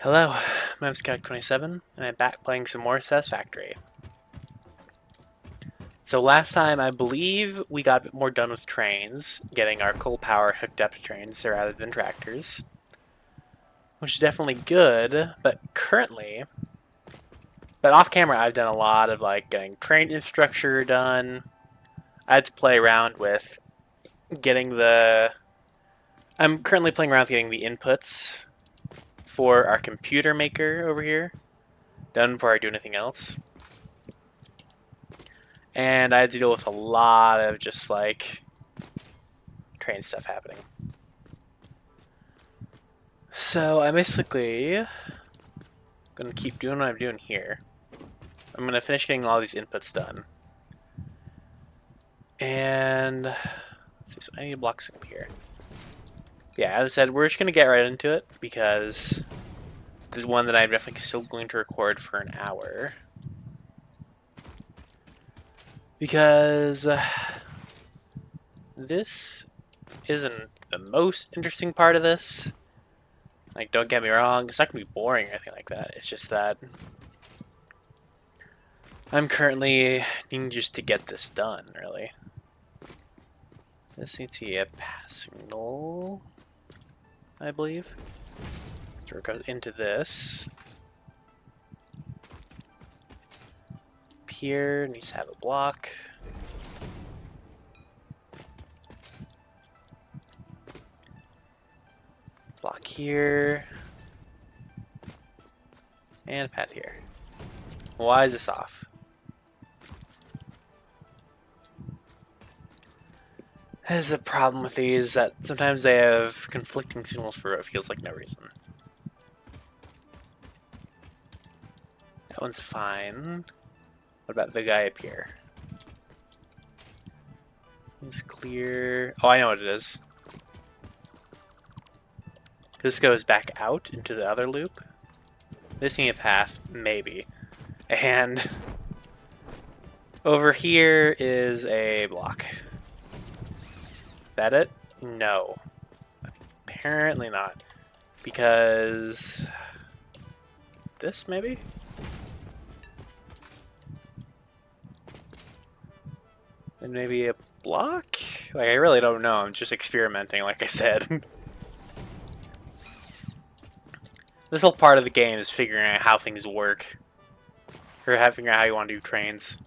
Hello, my name's Cat27, and I'm back playing some more Satisfactory. So last time, I believe we got a bit more done with trains, getting our coal power hooked up to trains rather than tractors. Which is definitely good, but off camera I've done a lot of getting train infrastructure done. I had to play around with I'm currently playing around with getting the inputs for our computer maker over here done before I do anything else. And I had to deal with a lot of just train stuff happening. So I'm basically going to keep doing what I'm doing here. I'm going to finish getting all these inputs done. And let's see, so I need to block some here. Yeah, as I said, we're just going to get right into it because this is one that I'm definitely still going to record for an hour. Because this isn't the most interesting part of this. Like, don't get me wrong, it's not going to be boring or anything like that. It's just that I'm currently needing just to get this done, really. This needs to be a pass signal, I believe. So it goes into this. Up here needs to have a block. Block here. And a path here. Why is this off? There's a problem with these that sometimes they have conflicting signals for what feels like no reason. That one's fine. What about the guy up here? He's clear. Oh, I know what it is. This goes back out into the other loop. This needs a path, maybe. And over here is a block. That it? No. Apparently not. Because this maybe? And maybe a block? Like, I really don't know. I'm just experimenting, like I said. This whole part of the game is figuring out how things work. Or figuring out how you want to do trains.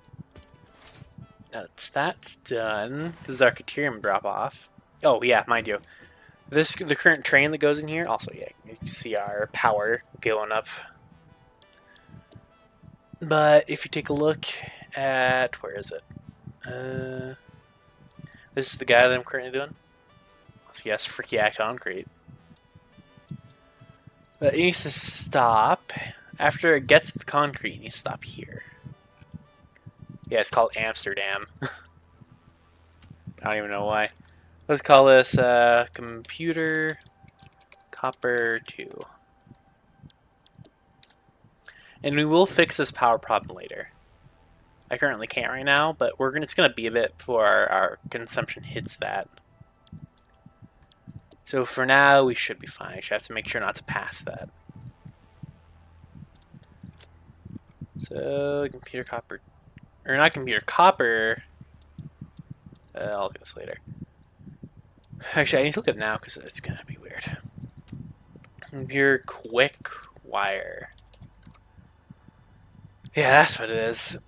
That's done. This is our Caterium drop off. Oh yeah, mind you. The current train that goes in here, also yeah, you can see our power going up. But if you take a look at where is it? This is the guy that I'm currently doing. So yes, freaky concrete. But it needs to stop. After it gets the concrete, it needs to stop here. Yeah, it's called Amsterdam. I don't even know why. Let's call this computer copper 2. And we will fix this power problem later. I currently can't right now, but it's going to be a bit before our consumption hits that. So for now, we should be fine. I should have to make sure not to pass that. So computer copper, or not computer copper. I'll look at this later. Actually, I need to look at it now because it's gonna be weird. Computer quick wire. Yeah, that's what it is.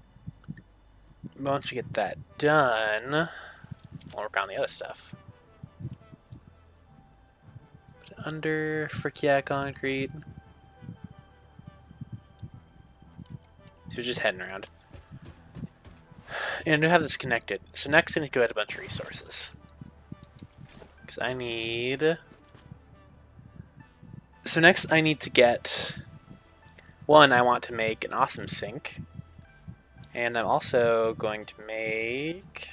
Once we get that done, we'll work on the other stuff. Under frick concrete. So we're just heading around. And I have this connected. So next I need to go add a bunch of resources. Because I need... So next I need to get... One, I want to make an awesome sink. And I'm also going to make...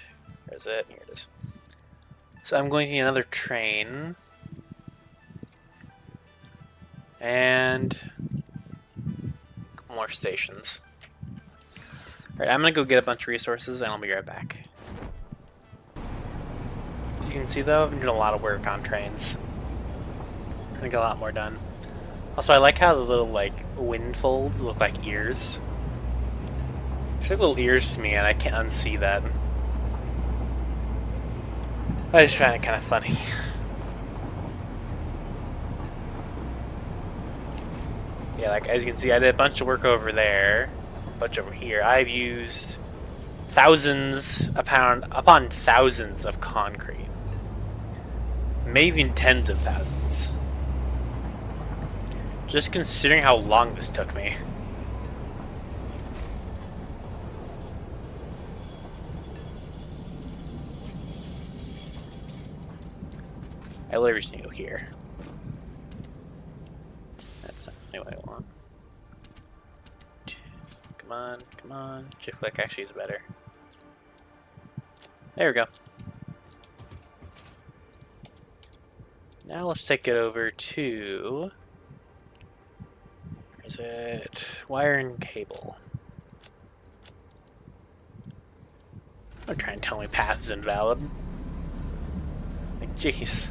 Where is it? Here it is. So I'm going to need another train. And... more stations. Alright, I'm gonna go get a bunch of resources and I'll be right back. As you can see though, I've been doing a lot of work on trains. I'm gonna get a lot more done. Also, I like how the little, like, wind folds look like ears. There's like little ears to me, and I can't unsee that. I just find it kind of funny. Yeah, like, as you can see, I did a bunch of work over there, a bunch over here. I've used thousands upon thousands of concrete. Maybe even tens of thousands. Just considering how long this took me. I literally just need to go here. That's not really what I want. Come on, come on. Shift click actually is better. There we go. Now let's take it over to... Where is it? Wire and cable. Don't try and tell me path is invalid. Like, jeez.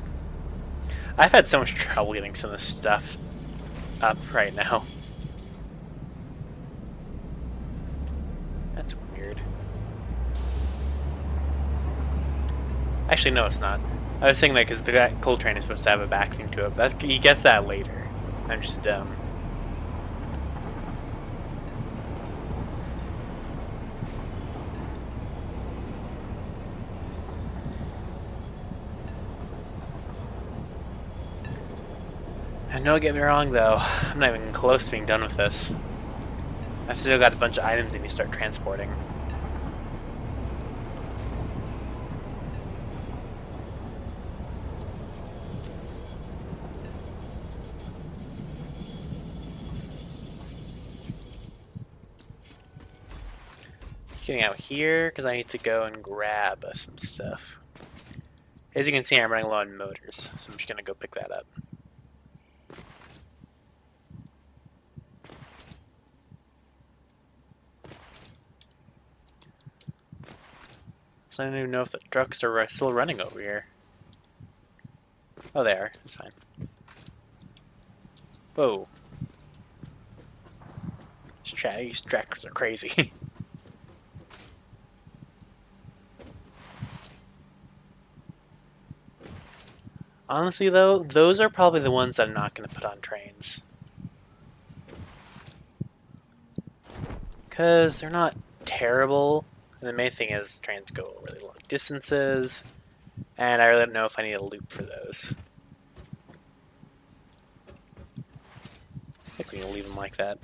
I've had so much trouble getting some of this stuff up right now. That's weird. Actually, no, it's not. I was saying that because the coal train is supposed to have a back thing to it. He gets that later. I'm just dumb. And don't get me wrong, though. I'm not even close to being done with this. I've still got a bunch of items I need to start transporting. Getting out here because I need to go and grab some stuff. As you can see, I'm running low on motors, so I'm just going to go pick that up. So I don't even know if the trucks are still running over here. Oh, they are. That's fine. Whoa. These tractors are crazy. Honestly, though, those are probably the ones that I'm not going to put on trains. Because they're not terrible. And the main thing is trains go really long distances. And I really don't know if I need a loop for those. I think we can leave them like that.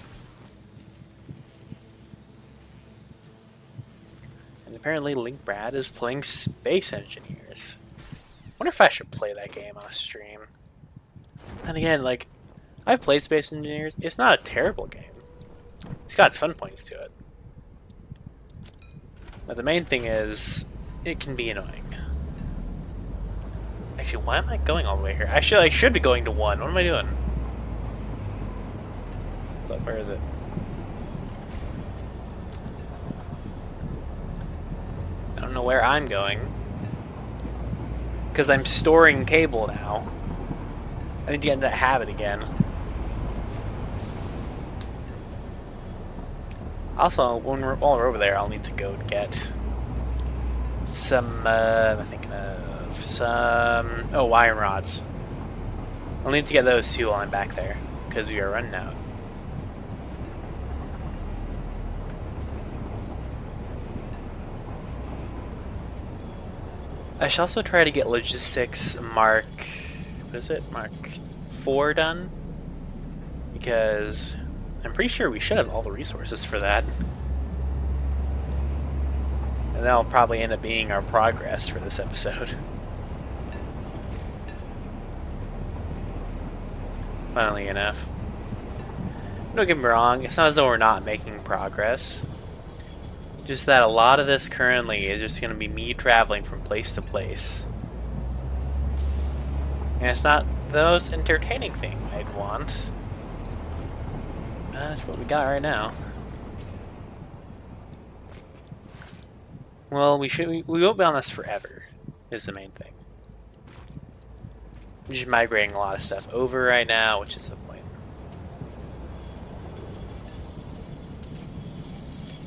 And apparently Link Brad is playing Space Engineers. I wonder if I should play that game on a stream. And again, like, I've played Space Engineers. It's not a terrible game. It's got its fun points to it. But the main thing is, it can be annoying. Actually, why am I going all the way here? I should be going to 1. What am I doing? Where is it? I don't know where I'm going. Because I'm storing cable now. I need to get into that habit again. Also, while we're over there, I'll need to go get some, I'm thinking of some, oh, iron rods. I'll need to get those too while I'm back there, because we are running out. I should also try to get logistics Mark, what is it, Mark 4 done, because I'm pretty sure we should have all the resources for that. And that'll probably end up being our progress for this episode. Funnily enough. Don't get me wrong, it's not as though we're not making progress. Just that a lot of this currently is just going to be me traveling from place to place. And it's not the most entertaining thing I'd want. That's what we got right now. Well, we won't be on this forever, is the main thing. I'm just migrating a lot of stuff over right now, which is the point.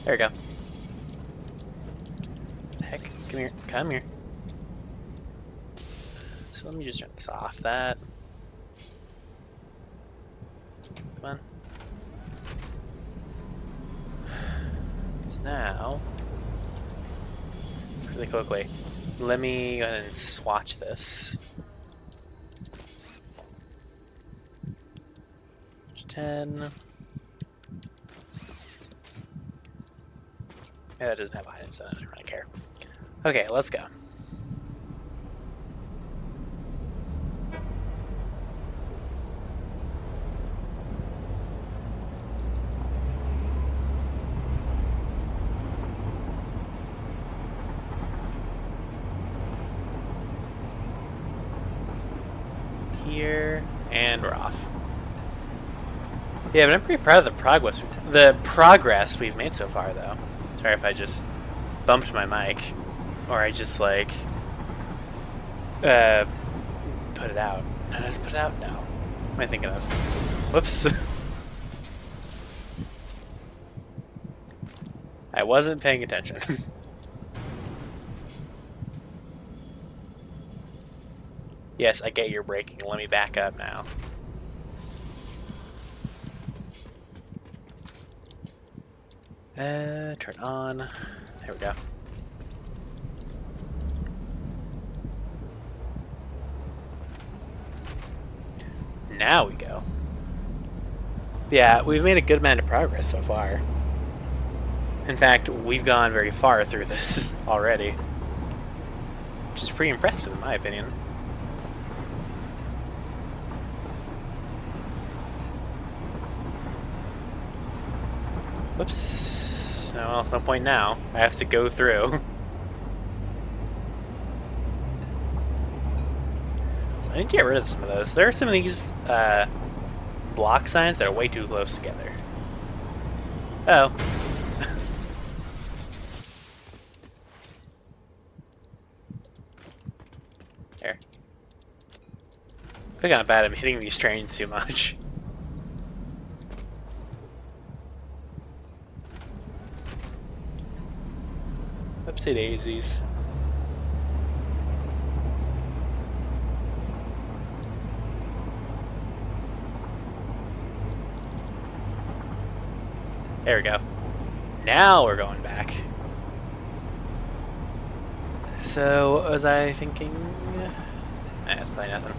There we go. Heck, come here, come here. So let me just turn this off. That. Come on. Because now, really quickly, let me go ahead and swatch this. 10. Yeah, that doesn't have items in it. I don't really care. Okay, let's go. Here, and we're off. Yeah, but I'm pretty proud of the progress we've made so far, though. Sorry if I just bumped my mic, or I just like put it out. Did I just put it out? No. What am I thinking of? Whoops. I wasn't paying attention. Yes, I get your braking. Let me back up now. Turn on. There we go. Now we go. Yeah, we've made a good amount of progress so far. In fact, we've gone very far through this already, which is pretty impressive in my opinion. Whoops. Oh, well, no point now. I have to go through. So I need to get rid of some of those. There are some of these block signs that are way too close together. Oh. There. I feel kind of bad I'm hitting these trains too much. Whoopsie daisies. There we go. Now we're going back. So, what was I thinking? That's probably nothing.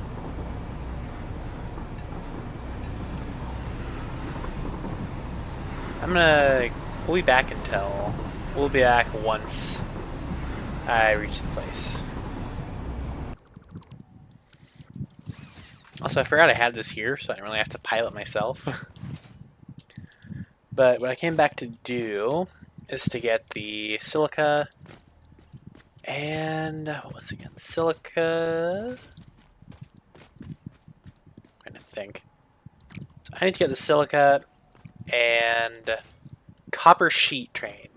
We'll be back until... We'll be back once I reach the place. Also, I forgot I had this here, so I didn't really have to pilot myself. But what I came back to do is to get the silica and... what was it again? Silica... I'm trying to think. So I need to get the silica and copper sheet train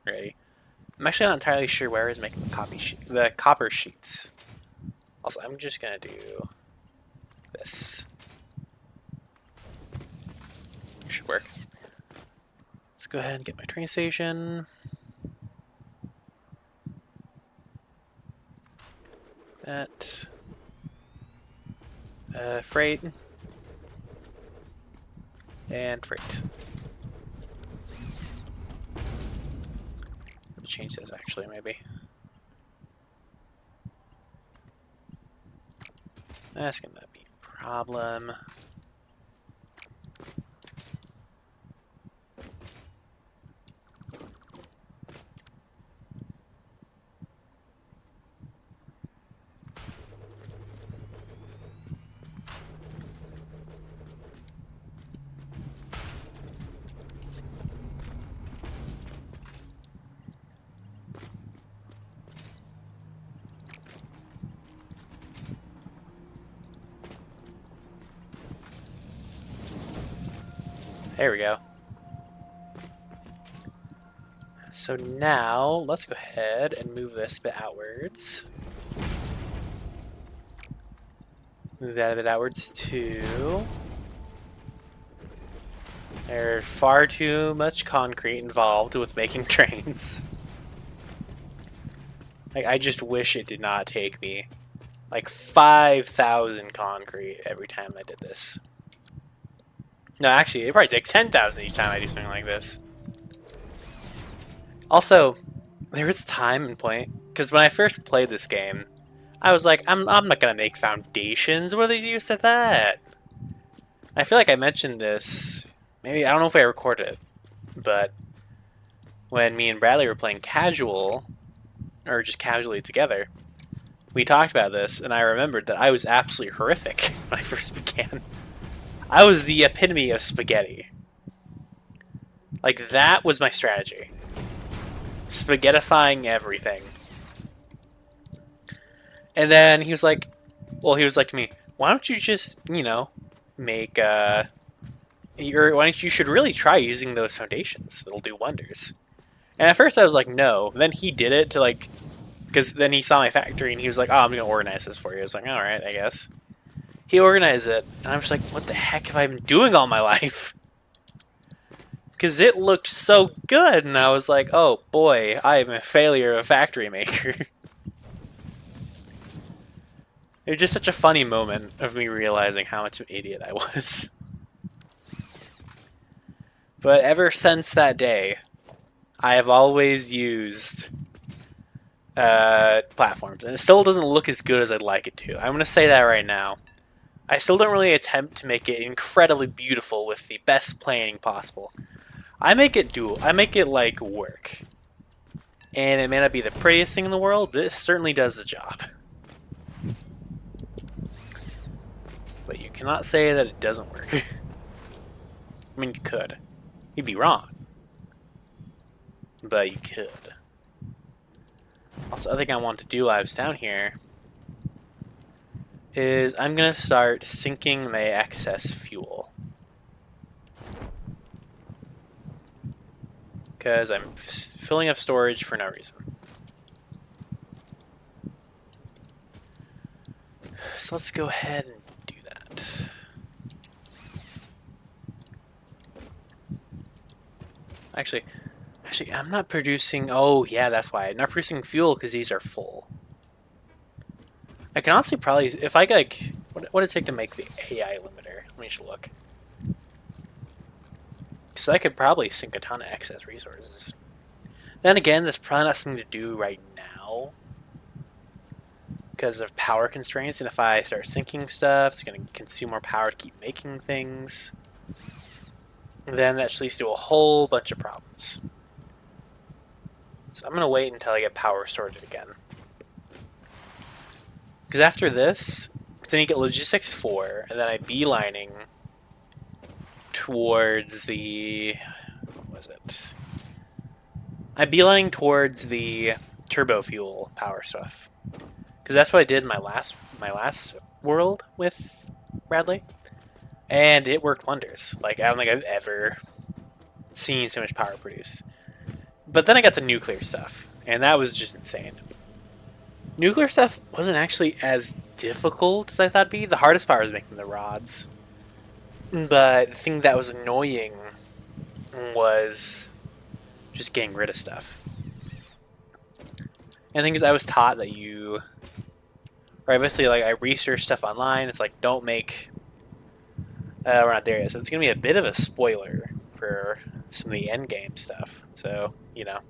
ready. I'm actually not entirely sure where is making the copper sheets. Also, I'm just gonna do this. It should work. Let's go ahead and get my train station. That. Freight. And freight. Change this actually, maybe. That's gonna be a problem. There we go. So now, let's go ahead and move this bit outwards. Move that a bit outwards too. There's far too much concrete involved with making trains. Like, I just wish it did not take me like 5,000 concrete every time I did this. No, actually, it probably takes 10,000 each time I do something like this. Also, there was a time and point, because when I first played this game, I was like, I'm not going to make foundations. What are they use to that? I feel like I mentioned this. Maybe, I don't know if I recorded it, but when me and Bradley were playing casual, or just casually together, we talked about this, and I remembered that I was absolutely horrific when I first began. I was the epitome of spaghetti. Like, that was my strategy. Spaghettifying everything. And then he was like, to me, why don't you just, make, why don't you should really try using those foundations. It'll do wonders. And at first I was like, no. Then he did it to, like, because then he saw my factory and he was like, oh, I'm going to organize this for you. I was like, all right, I guess. He organized it, and I'm just like, what the heck have I been doing all my life? Because it looked so good, and I was like, oh boy, I am a failure of a factory maker. It was just such a funny moment of me realizing how much of an idiot I was. But ever since that day, I have always used platforms, and it still doesn't look as good as I'd like it to. I'm going to say that right now. I still don't really attempt to make it incredibly beautiful with the best planning possible. I make it like work. And it may not be the prettiest thing in the world, but it certainly does the job. But you cannot say that it doesn't work. I mean, you could. You'd be wrong. But you could. Also, other thing I want to do while I was down here is I'm going to start sinking my excess fuel. Because I'm filling up storage for no reason. So let's go ahead and do that. Actually, I'm not producing... Oh, yeah, that's why. I'm not producing fuel because these are full. I can honestly probably... If I like... What would it take to make the AI limiter? Let me just look. Because I could probably sink a ton of excess resources. Then again, that's probably not something to do right now. Because of power constraints. And if I start sinking stuff, it's going to consume more power to keep making things. Then that just leads to a whole bunch of problems. So I'm going to wait until I get power sorted again. Because after this, then you get Logistics 4, and then I'm beelining towards the... What was it? I'm beelining towards the turbo fuel power stuff. Because that's what I did in my last world with Bradley. And it worked wonders. Like, I don't think I've ever seen so much power produced. But then I got the nuclear stuff, and that was just insane. Nuclear stuff wasn't actually as difficult as I thought it'd be. The hardest part was making the rods. But the thing that was annoying was just getting rid of stuff. And the thing is, I was taught that you... Or obviously, like, I researched stuff online. It's like, don't make... we're not there yet, so it's going to be a bit of a spoiler for some of the endgame stuff. So, you know.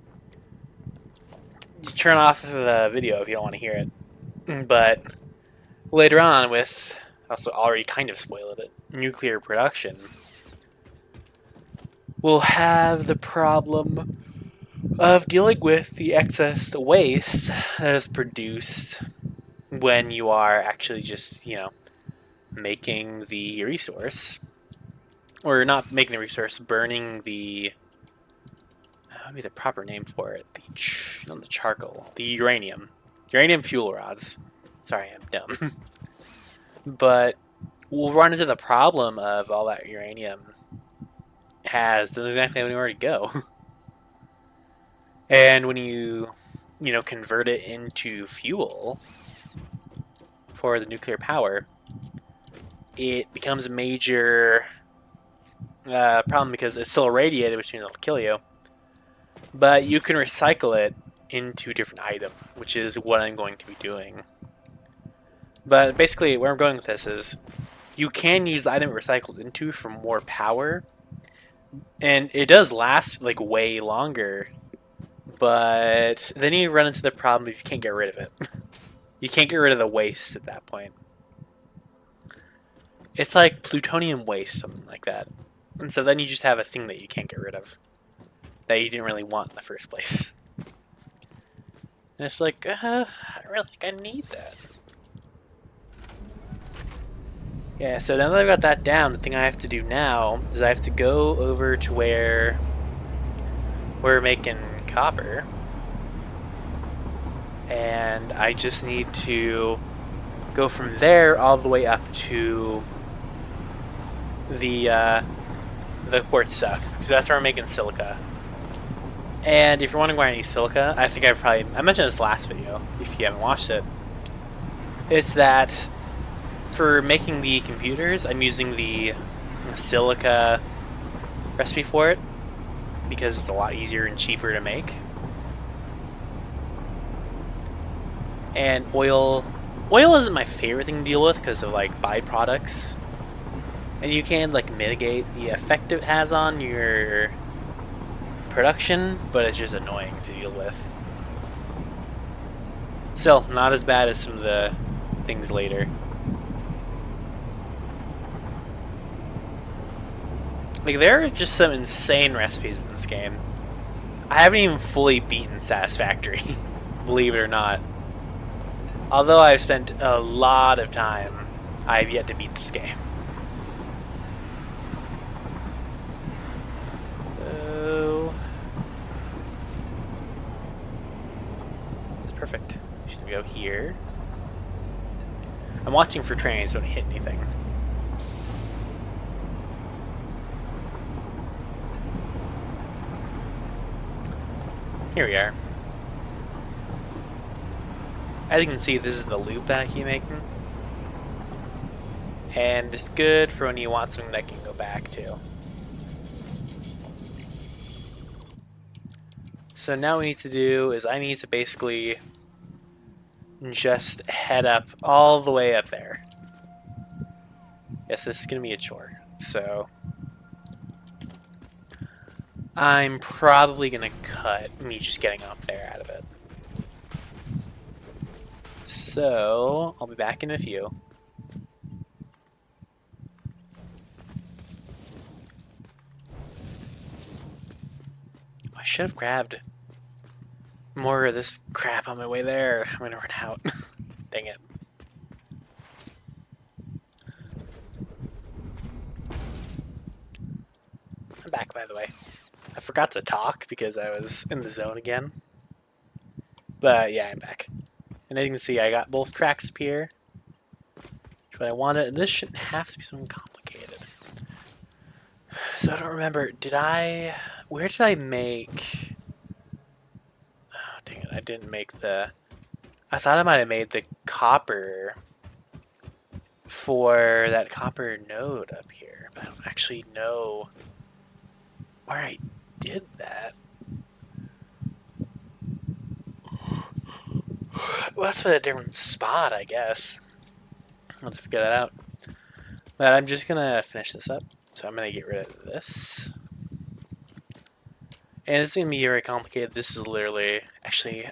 You turn off the video if you don't want to hear it. But later on, with... Also already kind of spoiled it. Nuclear production. We'll have the problem of dealing with the excess waste that is produced when you are actually just, you know, making the resource. Or not making the resource, burning the... What would be the proper name for it? Not the charcoal. The uranium. Uranium fuel rods. Sorry, I'm dumb. But we'll run into the problem of all that uranium doesn't exactly have anywhere to go. And when you convert it into fuel for the nuclear power, it becomes a major Problem because it's still irradiated, which means it'll kill you. But you can recycle it into a different item, which is what I'm going to be doing. But basically, where I'm going with this is, you can use the item recycled into for more power, and it does last like way longer. But then you run into the problem if you can't get rid of it. You can't get rid of the waste at that point. It's like plutonium waste, something like that. And so then you just have a thing that you can't get rid of, that you didn't really want in the first place. And it's like, I don't really think I need that. Yeah, so now that I've got that down, the thing I have to do now is I have to go over to where we're making copper. And I just need to go from there all the way up to the quartz stuff, because that's where I'm making silica. And if you're wondering why I need silica, I think I mentioned this last video, if you haven't watched it. It's that for making the computers, I'm using the silica recipe for it, because it's a lot easier and cheaper to make. And oil isn't my favorite thing to deal with because of like byproducts. And you can like mitigate the effect it has on your production, but it's just annoying to deal with. Still, not as bad as some of the things later. Like, there are just some insane recipes in this game. I haven't even fully beaten Satisfactory, believe it or not. Although I've spent a lot of time, I've yet to beat this game. So, it's perfect. We should go here. I'm watching for trains, so don't hit anything. Here we are. As you can see, this is the loop that I keep making. And it's good for when you want something that can go back to. So now what we need to do is I need to basically just head up all the way up there. Yes, this is going to be a chore. So I'm probably going to cut me just getting up there out of it. So I'll be back in a few. I should have grabbed more of this crap on my way there. I'm going to run out. Dang it. I'm back, by the way. I forgot to talk because I was in the zone again. But yeah, I'm back. And as you can see, I got both tracks up here. Which what I wanted. And this shouldn't have to be something complicated. So I don't remember. Where did I make... Oh, dang it. I didn't make the... I thought I might have made the copper for that copper node up here. But I don't actually know where I did that. Well, that's for a different spot, I guess. I'll have to figure that out. But I'm just going to finish this up. So I'm going to get rid of this. And it's going to be very complicated. This is literally... Actually,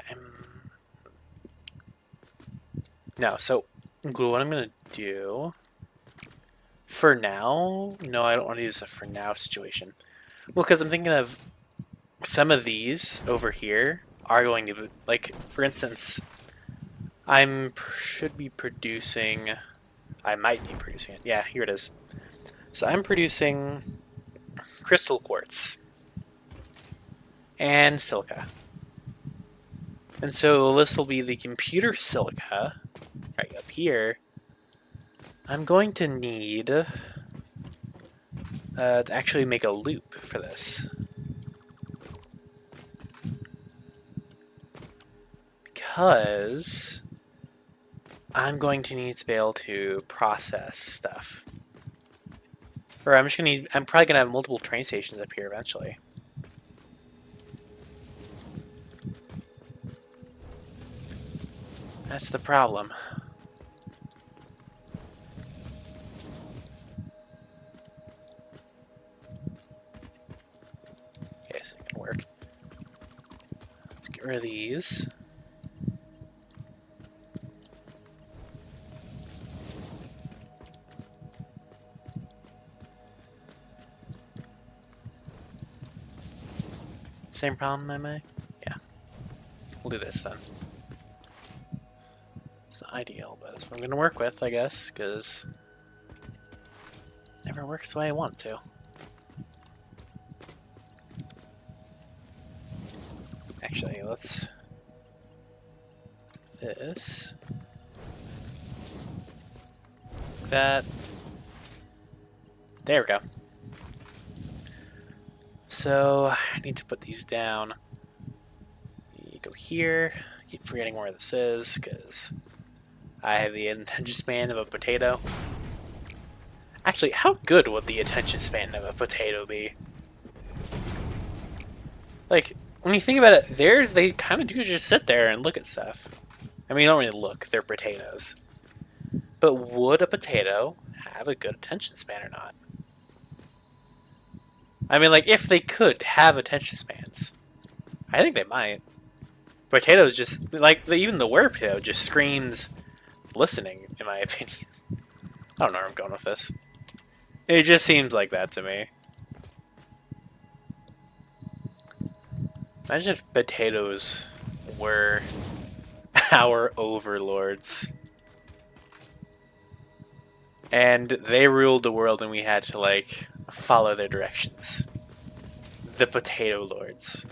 No, so what I'm going to do... For now... No, I don't want to use a for now situation. Well, because I'm thinking of some of these over here are going to... Like, for instance... should be producing... I might be producing it. Yeah, here it is. So I'm producing crystal quartz and silica. And so this will be the computer silica right up here. I'm going to need to actually make a loop for this. Because I'm going to need to be able to process stuff. Or I'm just gonna need, I'm probably gonna have multiple train stations up here eventually. That's the problem. Yes, it can work. Let's get rid of these. Same problem, am I? Yeah. We'll do this then. It's not ideal, but it's what I'm going to work with, I guess, because it never works the way I want to. Actually, let's... this. That. There we go. So, I need to put these down. You go here. Keep forgetting where this is, because I have the attention span of a potato. Actually, how good would the attention span of a potato be? Like, when you think about it, they kind of do just sit there and look at stuff. I mean, you don't really look, they're potatoes. But would a potato have a good attention span or not? I mean, like, if they could have attention spans, I think they might. Potatoes just, like, even the word potato just screams listening, in my opinion. I don't know where I'm going with this. It just seems like that to me. Imagine if potatoes were our overlords. And they ruled the world and we had to, like, follow their directions. The potato lords.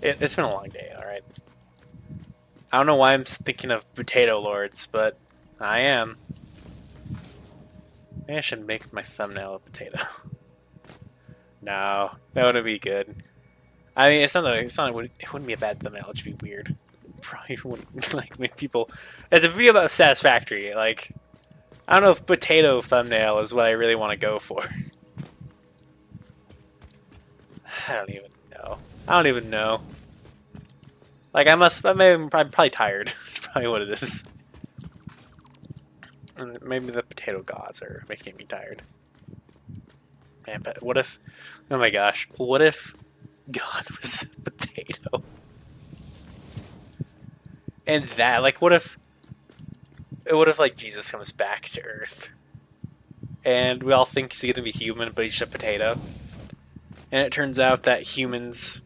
It's been a long day, alright? I don't know why I'm thinking of potato lords, but I am. Maybe I should make my thumbnail a potato. No, that wouldn't be good. I mean, it wouldn't be a bad thumbnail, it'd just be weird. Probably wouldn't, like, make people... It's a video about Satisfactory, like... I don't know if potato thumbnail is what I really want to go for. I don't even know. I don't even know. Like, I'm probably tired. That's probably what it is. And maybe the potato gods are making me tired. Man, but what if... Oh my gosh. What if God was a potato? And that, like, what if... What if, like, Jesus comes back to Earth? And we all think he's gonna be human, but he's just a potato. And it turns out that humans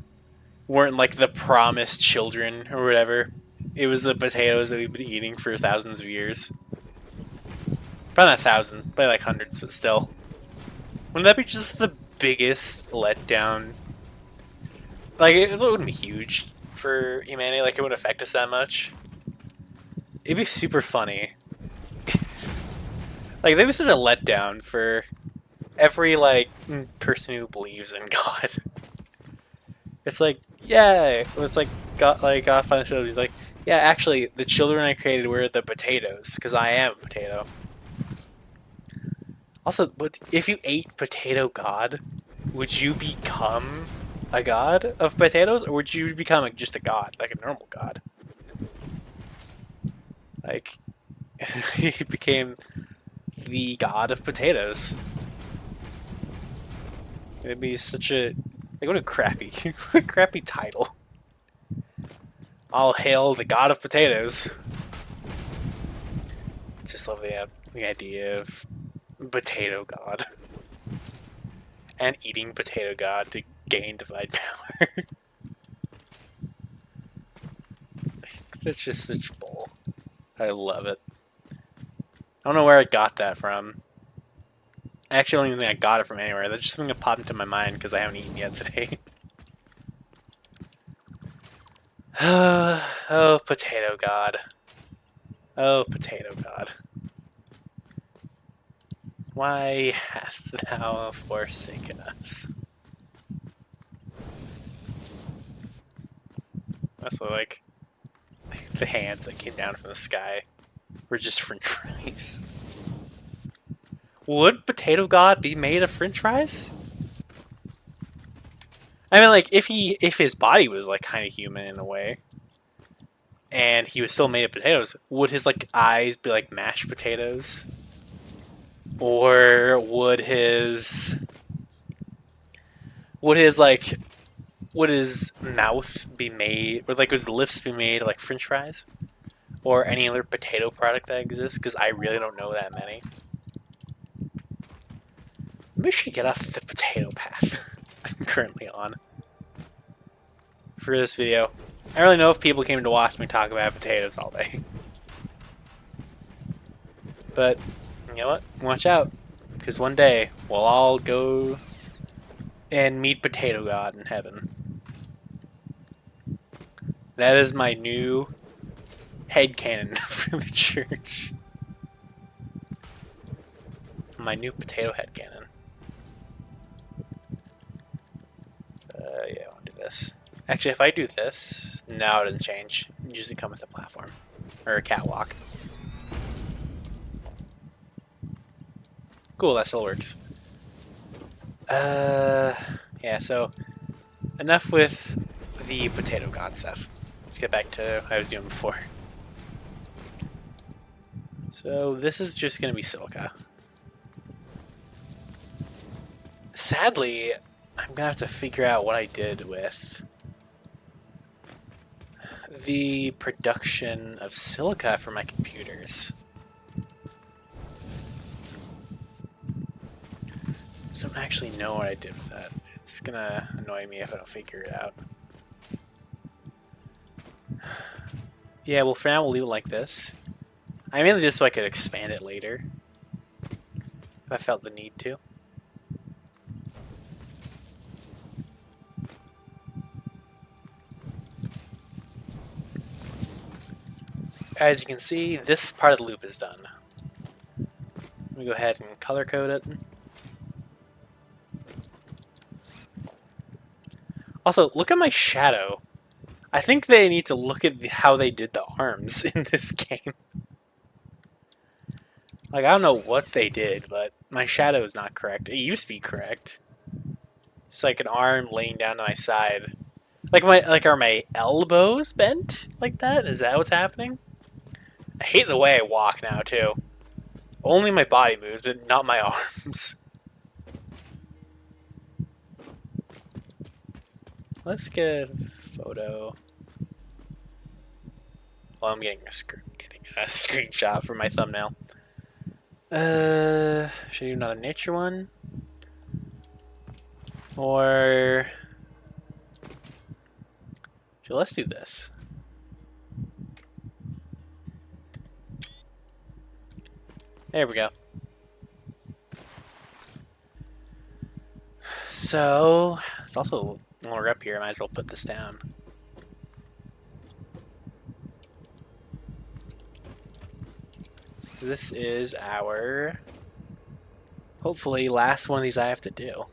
weren't, like, the promised children or whatever. It was the potatoes that we've been eating for thousands of years. Probably not thousands, probably like hundreds, but still. Wouldn't that be just the biggest letdown? Like, it wouldn't be huge for humanity, like, it wouldn't affect us that much. It'd be super funny. Like, that'd be such a letdown for every, like, person who believes in God. It's like, yeah, it was like, God finally showed, he's like, yeah, actually, the children I created were the potatoes, because I am a potato. Also, but if you ate potato God, would you become a god of potatoes, or would you become just a god, like a normal god? Like, he became the god of potatoes. It'd be such a... Like, what a crappy, what a crappy title. All hail the god of potatoes. Just love the idea of potato god. And eating potato god to gain divine power. That's just such bull. I love it. I don't know where I got that from. I actually don't even think I got it from anywhere. That's just something that popped into my mind because I haven't eaten yet today. Oh, potato god. Oh, potato god. Why hast thou forsaken us? Also, like, the hands that came down from the sky were just french fries. would Potato God be made of French fries? I mean, like, if his body was like kind of human in a way, and he was still made of potatoes, would his like eyes be like mashed potatoes, or would his mouth be made, or like his lips be made like French fries, or any other potato product that exists? Because I really don't know that many. Maybe we should get off the potato path I'm currently on for this video. I don't really know if people came to watch me talk about potatoes all day. But, you know what? Watch out. Because one day, we'll all go and meet Potato God in heaven. That is my new headcanon for the church. My new potato headcanon. Yeah, I want to do this. Actually, if I do this, no, it doesn't change. It usually come with a platform. Or a catwalk. Cool, that still works. Yeah, so enough with the Potato God stuff. Let's get back to what I was doing before. So this is just going to be silica. Sadly, I'm going to have to figure out what I did with the production of silica for my computers. So I don't actually know what I did with that. It's going to annoy me if I don't figure it out. Yeah, well, for now we'll leave it like this. I mainly just so I could expand it later, if I felt the need to. As you can see, this part of the loop is done. Let me go ahead and color code it. Also, look at my shadow. I think they need to look at how they did the arms in this game. Like, I don't know what they did, but my shadow is not correct. It used to be correct. It's like an arm laying down to my side. Are my elbows bent like that? Is that what's happening? I hate the way I walk now, too. Only my body moves, but not my arms. Let's get a photo. Well, I'm getting a screenshot for my thumbnail. Should I do another nature one? Or... let's do this. There we go. So, it's also longer up here. I might as well put this down. This is our, hopefully, last one of these I have to do.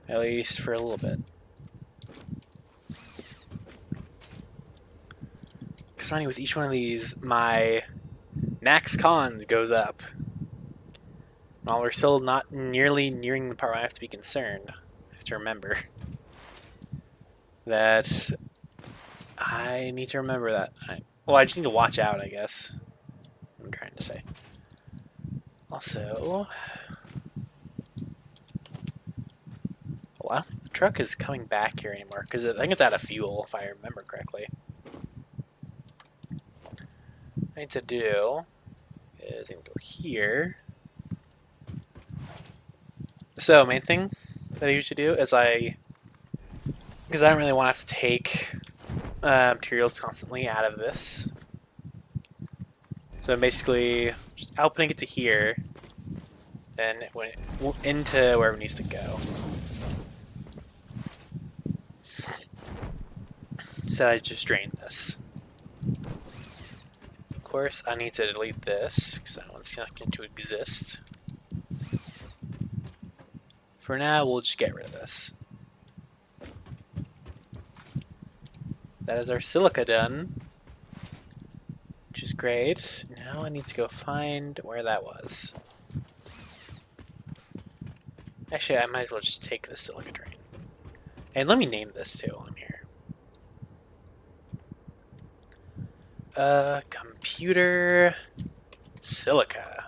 At least for a little bit. Because with each one of these, my max cons goes up. While we're still not nearly nearing the part where I have to be concerned. I have to remember that I need to remember that. Well, I just need to watch out, I guess. I'm trying to say. Also, well, I don't think the truck is coming back here anymore because I think it's out of fuel, if I remember correctly. What I need to do is I can go here. So, main thing that I usually do is because I don't really want to have to take materials constantly out of this. So I'm basically just outputting it to here, then it went into wherever it needs to go. So I just drain this. Of course, I need to delete this because that one's not going to exist. For now, we'll just get rid of this. That is our silica done. which is great. Now I need to go find where that was. Actually, I might as well just take the silica drain. And let me name this too on here. Computer silica.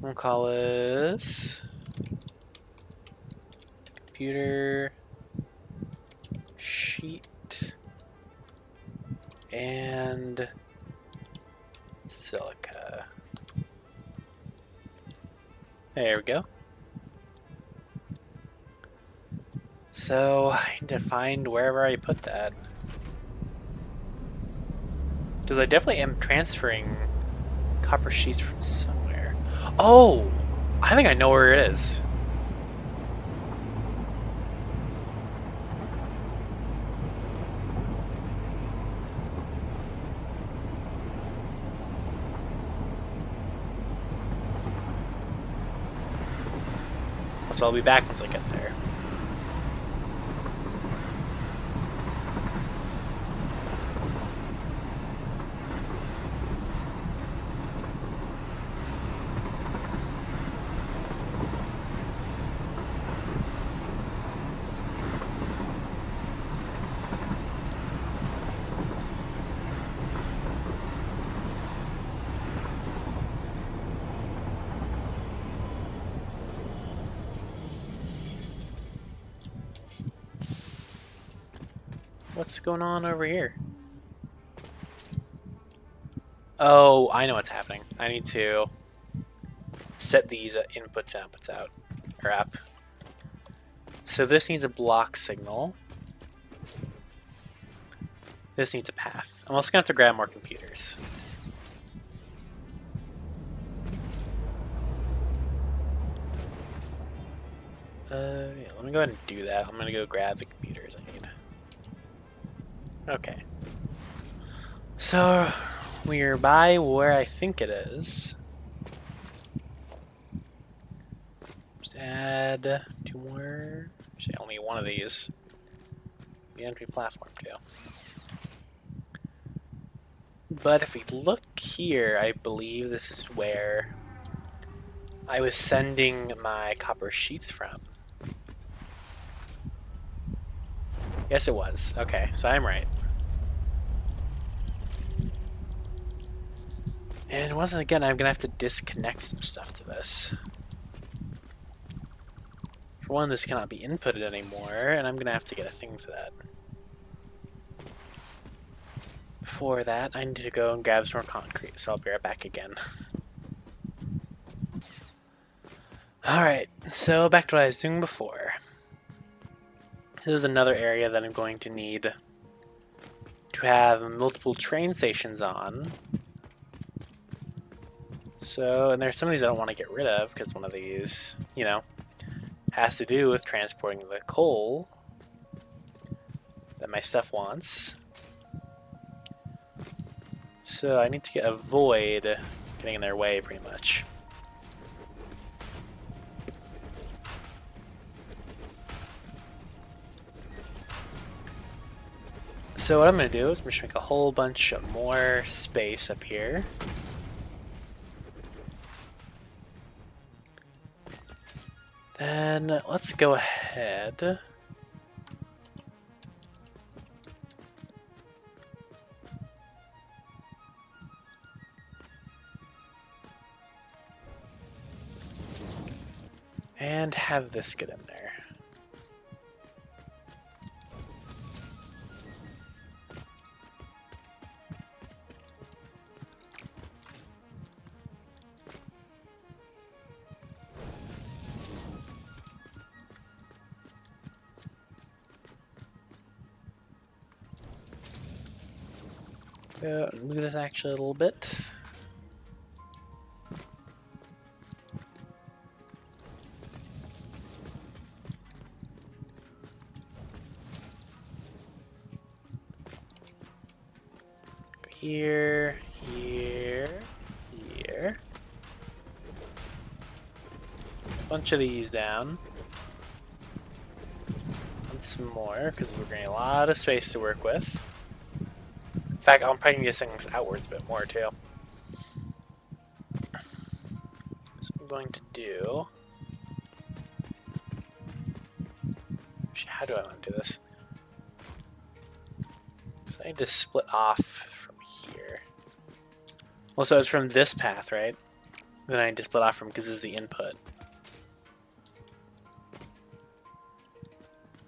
We'll call this computer sheet and silica. There we go. So I need to find wherever I put that. Because I definitely am transferring copper sheets from somewhere. Oh! I think I know where it is. So I'll be back once I get there. What's going on over here? Oh, I know what's happening. I need to set these inputs and outputs out, or up. So this needs a block signal. This needs a path. I'm also gonna have to grab more computers. Yeah, let me go ahead and do that. I'm gonna go grab the computers I need. Okay. So we're by where I think it is. Just add 2 more. Actually, only one of these. The entry platform too. But if we look here, I believe this is where I was sending my copper sheets from. Yes, it was. Okay, so I'm right. And once again, I'm gonna have to disconnect some stuff to this. For one, this cannot be inputted anymore, and I'm gonna have to get a thing for that. For that, I need to go and grab some more concrete, so I'll be right back again. Alright, so back to what I was doing before. This is another area that I'm going to need to have multiple train stations on. So, and there's some of these I don't want to get rid of, because one of these, you know, has to do with transporting the coal that my stuff wants. So I need to avoid getting in their way, pretty much. So what I'm going to do is I'm just make a whole bunch of more space up here. Then let's go ahead. And have this get in there. Move this actually a little bit. Go here, here, here. Bunch of these down. once more, because we're getting a lot of space to work with. In fact, I'm probably going to get things outwards a bit more, too. So I'm going to do... Actually, how do I want to do this? So I need to split off from here. Well, so it's from this path, right? Then I need to split off from, because this is the input.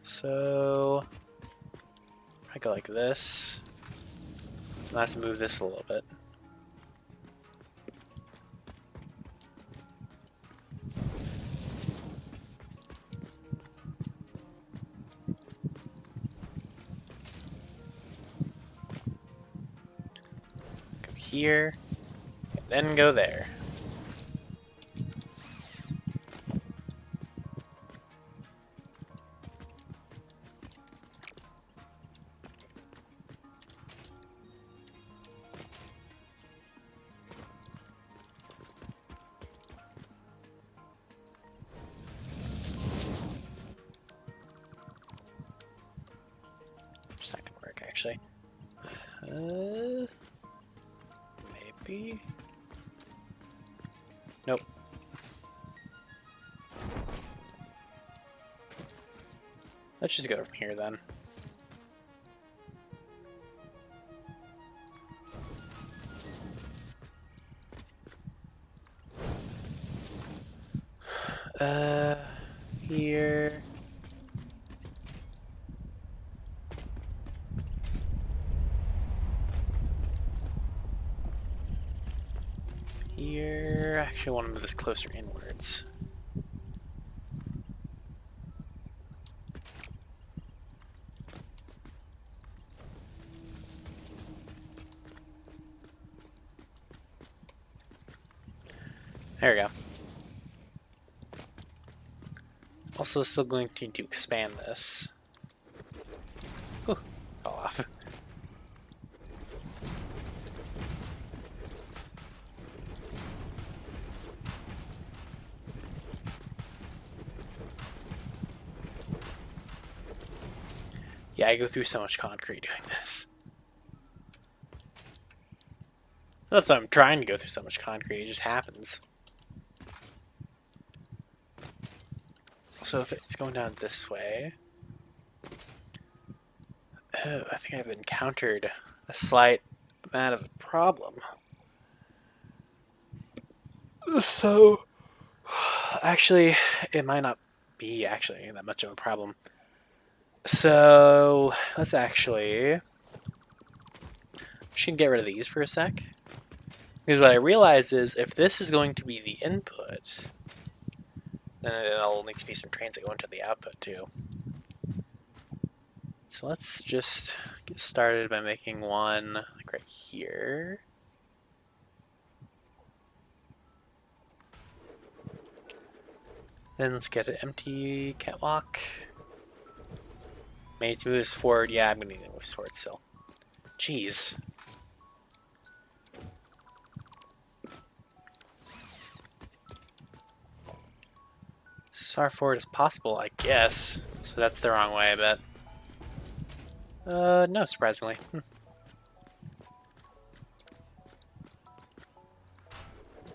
So I go like this. I'll have to move this a little bit. Go here, and then go there. It's not gonna work, actually. Maybe. Nope. Let's just go from here then. Here. Here. Actually, I want to move this closer inwards. There we go. Also, still going to need to expand this. Ooh, fell off. Yeah, I go through so much concrete doing this. That's why I'm trying to go through so much concrete, it just happens. So if it's going down this way... Oh, I think I've encountered a slight amount of a problem. So... Actually, it might not be actually that much of a problem. So, let's actually... Should get rid of these for a sec. Because what I realize is, if this is going to be the input, then it'll need to be some trains that go into the output too. So let's just get started by making one like right here. Then let's get an empty catwalk. May need to move this forward. Yeah, I'm going to need to move forward still. Jeez. As far forward as possible, I guess. So that's the wrong way, I bet. No, surprisingly.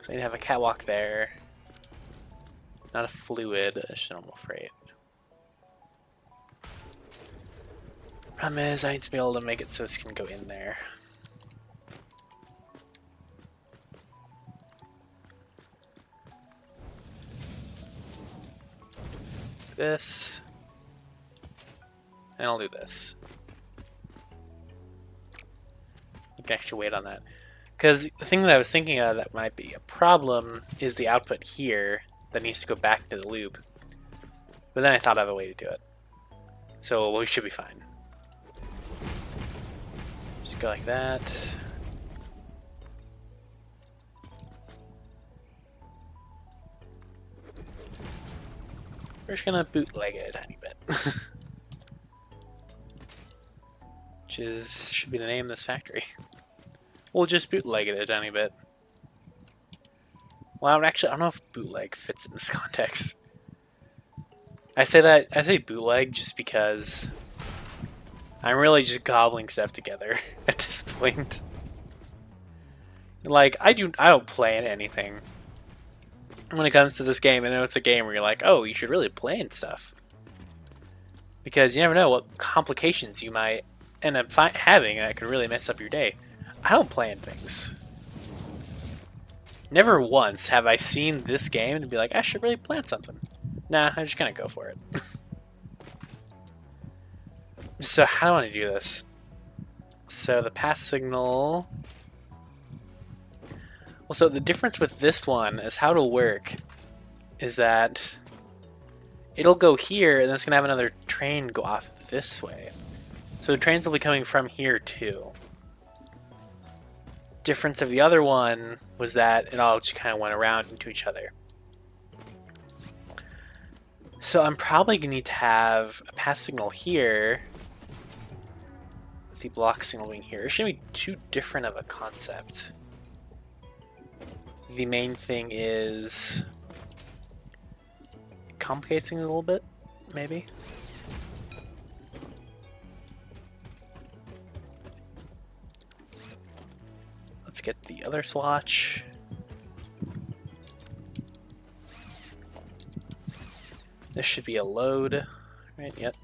So I need to have a catwalk there. Not a fluid, just a normal freight. Problem is, I need to be able to make it so this can go in there. This. And I'll do this. I can actually wait on that. Because the thing that I was thinking of that might be a problem is the output here that needs to go back to the loop. But then I thought of a way to do it. So we should be fine. Just go like that. We're just gonna bootleg it a tiny bit. Which should be the name of this factory. We'll just bootleg it a tiny bit. Well, I don't know if bootleg fits in this context. I say bootleg just because I'm really just gobbling stuff together at this point. Like I don't plan anything when it comes to this game, and it's a game where you're like, oh, you should really plan stuff because you never know what complications you might end up having that could really mess up your day. I don't plan things. Never once have I seen this game and be like, I should really plan something. Nah, I just kind of go for it. So how do I want to do this? So the pass signal. Well, so the difference with this one is how it'll work is that it'll go here, and then it's going to have another train go off this way. So the trains will be coming from here too. Difference of the other one was that it all just kind of went around into each other. So I'm probably going to need to have a pass signal here with the block signal being here. It shouldn't be too different of a concept. The main thing is it complicates things a little bit, maybe. Let's get the other swatch. This should be a load, right? Yep.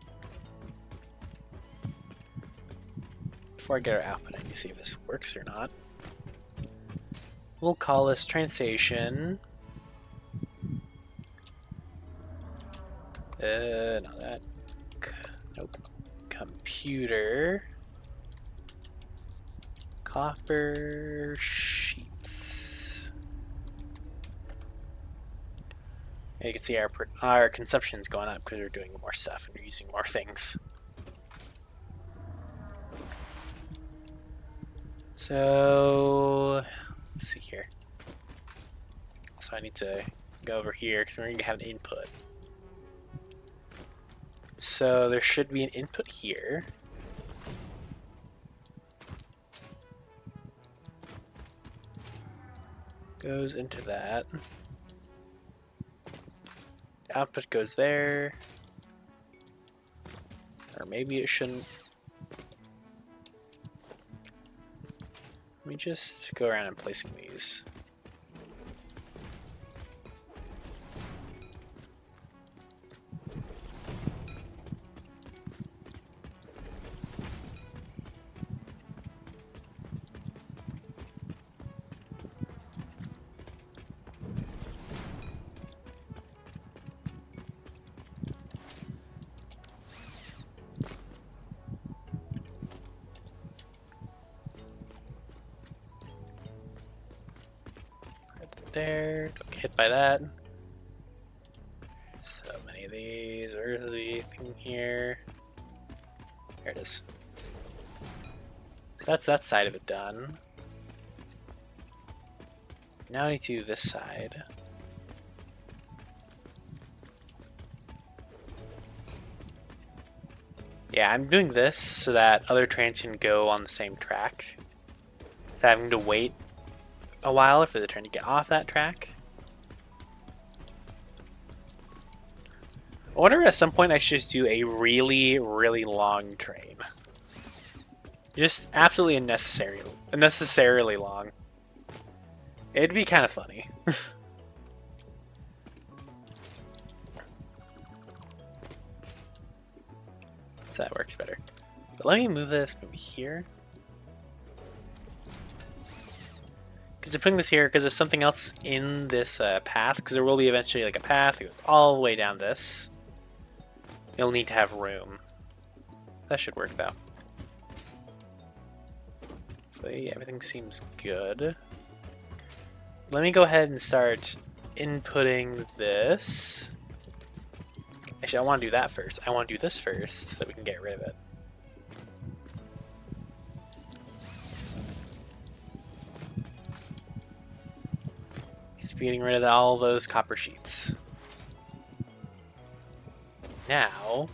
Before I get our output, I need to see if this works or not. We'll call this train station. Not that. Nope. Computer. Copper sheets. And you can see our consumption is going up because we're doing more stuff and we're using more things. So let's see here. So I need to go over here because we're going to have an input. So there should be an input here. Goes into that. Output goes there. Or maybe it shouldn't. Let me just go around and placing these. There, don't get hit by that. So many of these. Where's the thing here? There it is. So that's that side of it done. Now I need to do this side. Yeah, I'm doing this so that other trains can go on the same track. Without having to wait a while for the train to get off that track. I wonder at some point I should just do a really, really long train. Just absolutely unnecessarily long. It'd be kind of funny. So that works better. But let me move this maybe here. Because I'm putting this here because there's something else in this path. Because there will be eventually like a path that goes all the way down this. You'll need to have room. That should work though. Hopefully everything seems good. Let me go ahead and start inputting this. Actually, I want to do that first. I want to do this first so we can get rid of it. He's getting rid of all those copper sheets. Now,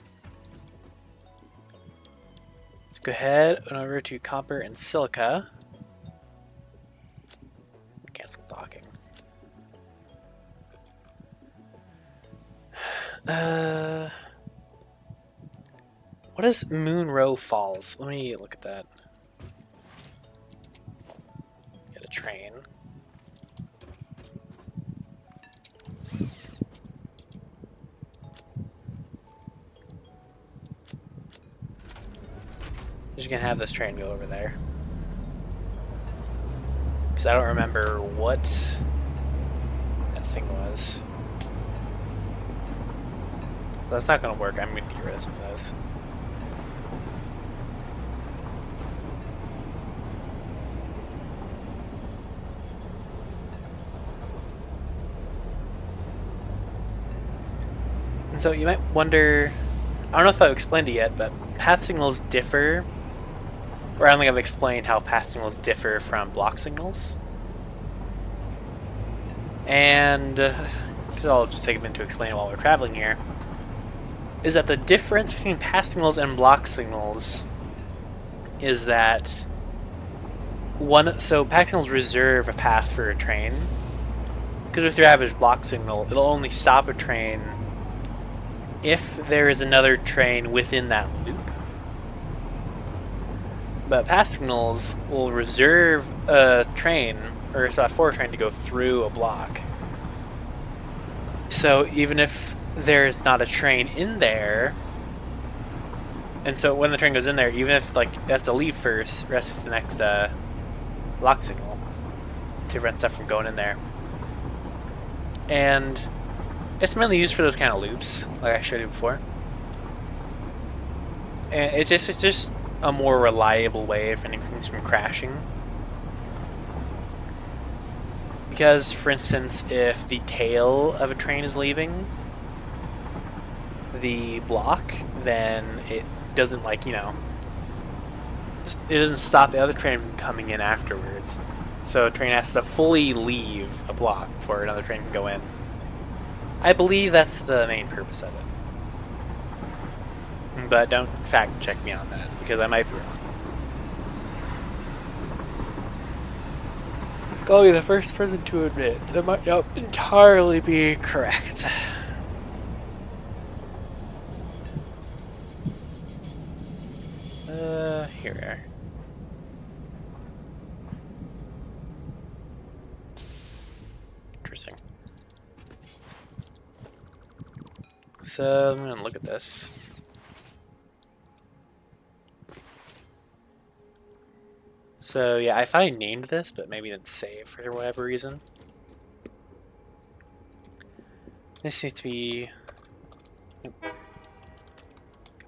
let's go ahead and over to copper and silica. Cancel docking. Uh, what is Monroe Falls? Let me look at that. Get a train. Just gonna have this train go over there. Because I don't remember what that thing was. That's not gonna work. I'm gonna get rid of some of those. And so you might wonder, I don't know if I've explained it yet, but path signals differ, or I don't think I've explained how path signals differ from block signals. And so I'll just take a minute to explain it while we're traveling here, is that the difference between path signals and block signals is that path signals reserve a path for a train, because with your average block signal, it'll only stop a train if there is another train within that loop. But path signals will reserve a train, or a spot for a train to go through a block. So even if there's not a train in there, and so when the train goes in there, even if like it has to leave first, rest the next block signal to prevent stuff from going in there. And it's mainly used for those kind of loops, like I showed you before. And it's just a more reliable way of preventing things from crashing. Because, for instance, if the tail of a train is leaving the block, then it doesn't, like, you know, it doesn't stop the other train from coming in afterwards. So a train has to fully leave a block before another train can go in. I believe that's the main purpose of it. But don't fact check me on that, because I might be wrong. I'll be the first person to admit that might not entirely be correct. Here we are. Interesting. So I'm gonna look at this. So yeah, I thought I named this, but maybe didn't save for whatever reason. This needs to be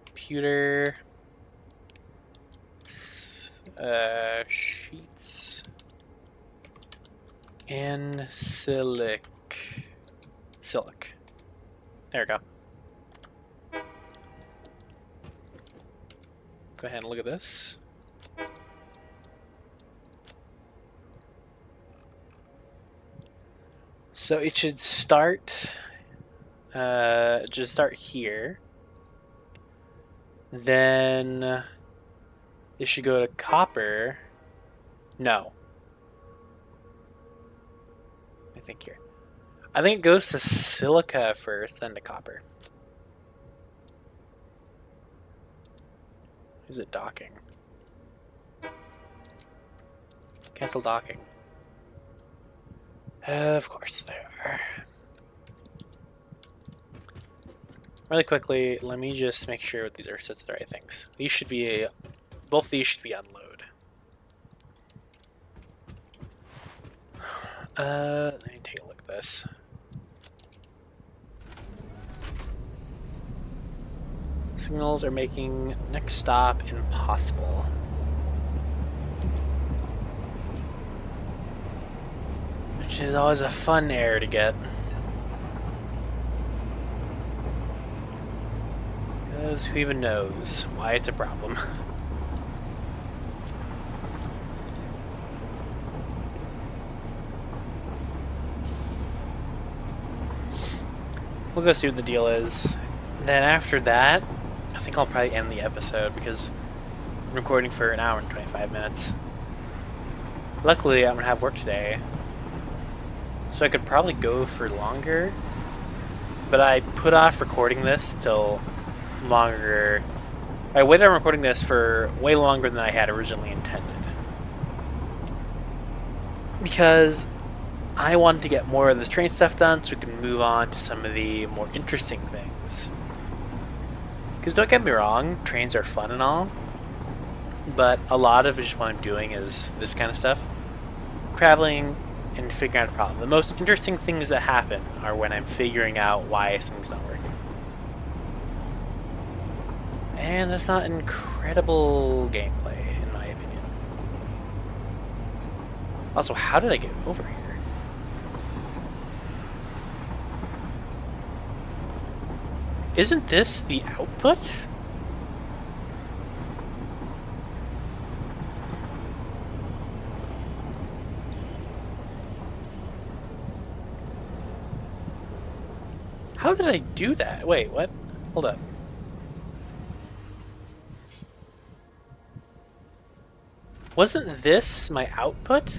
computer sheets and silic. There we go. Go ahead and look at this. So it should start, just start here. Then it should go to copper. No. I think here. I think it goes to silica first, then to copper. Is it docking? Cancel docking. Of course they are. Really quickly, let me just make sure these are sets of the right things. These should be both these should be on load. Let me take a look at this. Signals are making next stop impossible. Which is always a fun error to get. Because who even knows why it's a problem? We'll go see what the deal is. Then after that, I think I'll probably end the episode because I'm recording for an hour and 25 minutes. Luckily, I'm going to have work today, so I could probably go for longer. but I put off recording this till longer. I waited on recording this for way longer than I had originally intended. Because I wanted to get more of this train stuff done so we can move on to some of the more interesting things. Because don't get me wrong, trains are fun and all, but a lot of just what I'm doing is this kind of stuff. Traveling and figuring out a problem. The most interesting things that happen are when I'm figuring out why something's not working. And that's not incredible gameplay, in my opinion. Also, how did I get over here? Isn't this the output? How did I do that? Wait, what? Hold up. Wasn't this my output?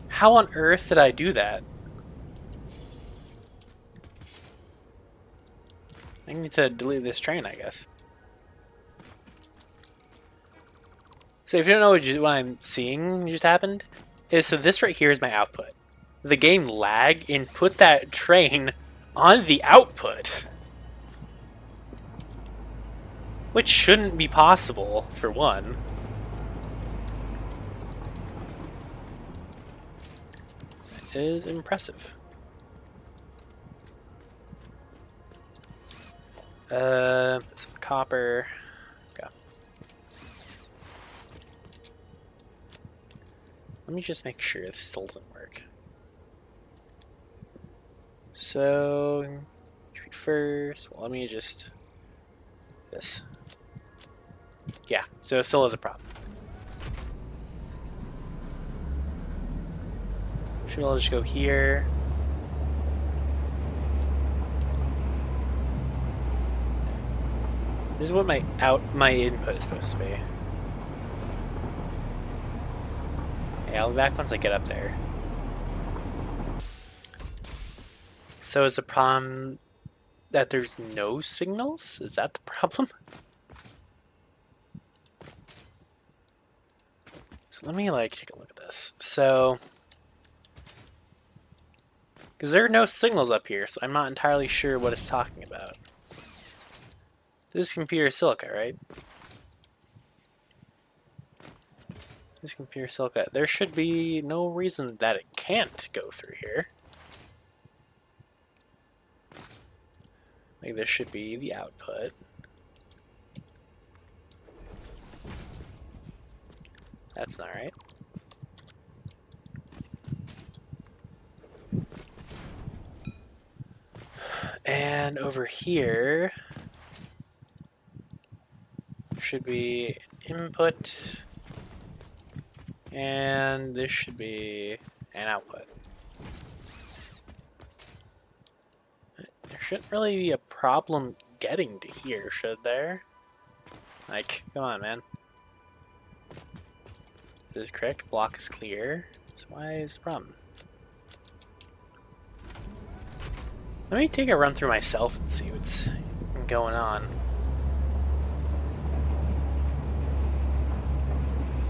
How on earth did I do that? I need to delete this train, I guess. So if you don't know what I'm seeing just happened, so this right here is my output. The game lagged and put that train on the output. Which shouldn't be possible, for one. That is impressive. Some copper. Go. Let me just make sure this still doesn't work. So, first, well, let me just this. Yeah, so it still is a problem. Should we just go here? This is what my input is supposed to be. Yeah, I'll be back once I get up there. So is the problem that there's no signals? Is that the problem? So let me take a look at this. So, because there are no signals up here, so I'm not entirely sure what it's talking about. This is computer silica, right? This computer silica. There should be no reason that it can't go through here. This should be the output. That's not right. And over here should be input, and this should be an output. There shouldn't really be a problem getting to here, should there? Come on, man. This is correct. Block is clear. So why is the problem? Let me take a run through myself and see what's going on.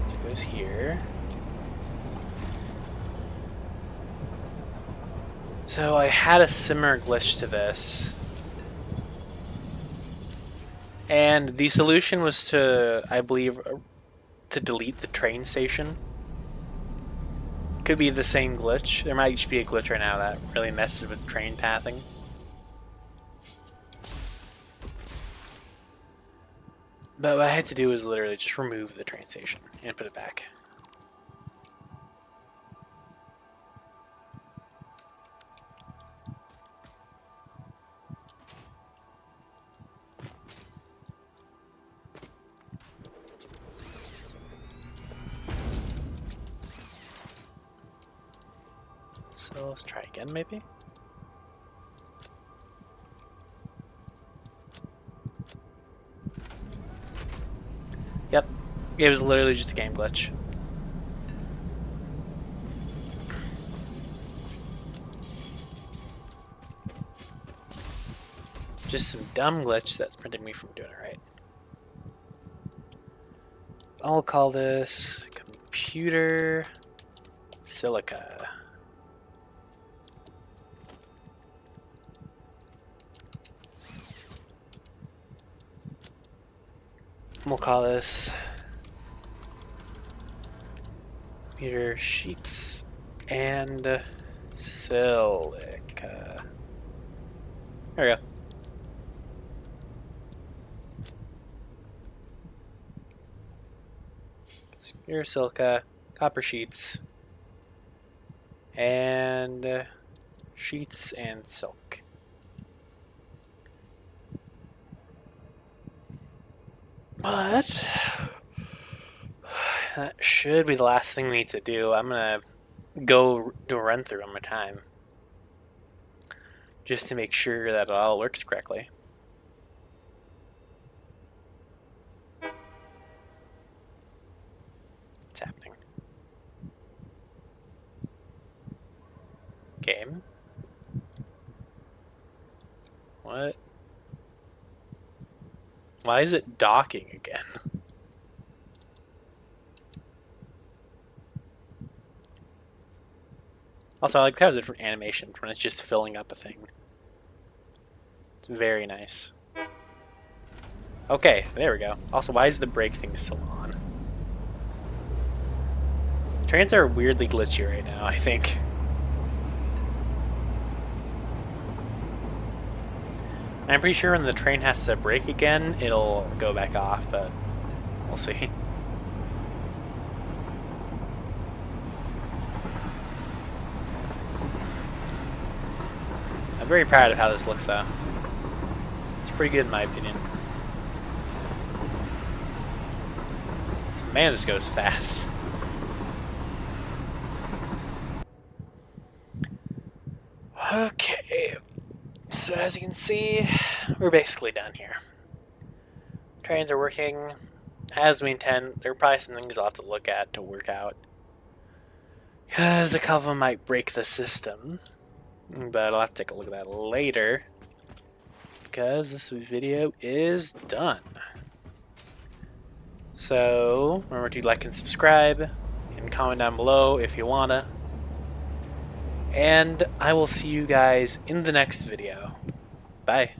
So it goes here. So I had a similar glitch to this. And the solution was to, I believe, to delete the train station. Could be the same glitch. There might just be a glitch right now that really messes with train pathing. But what I had to do was literally just remove the train station and put it back. So let's try again, maybe? Yep. It was literally just a game glitch. Just some dumb glitch that's preventing me from doing it right. I'll call this computer silica. We'll call this computer sheets and silica. There we go. Computer silica, copper sheets, and sheets and silk. But that should be the last thing we need to do. I'm gonna go do a run through one more time just to make sure that it all works correctly. What's happening? Game? What? Why is it docking again? Also, I like how there's different animations when it's just filling up a thing. It's very nice. Okay, there we go. Also, why is the brake thing still on? Trains are weirdly glitchy right now, I think. I'm pretty sure when the train has to brake again, it'll go back off, but we'll see. I'm very proud of how this looks, though. It's pretty good in my opinion. So, man, this goes fast. Okay, so as you can see, we're basically done here. Trains are working as we intend. There are probably some things I'll have to look at to work out, because a couple of them might break the system, but I'll have to take a look at that later, because this video is done. So remember to like and subscribe, and comment down below if you wanna. And I will see you guys in the next video. Bye.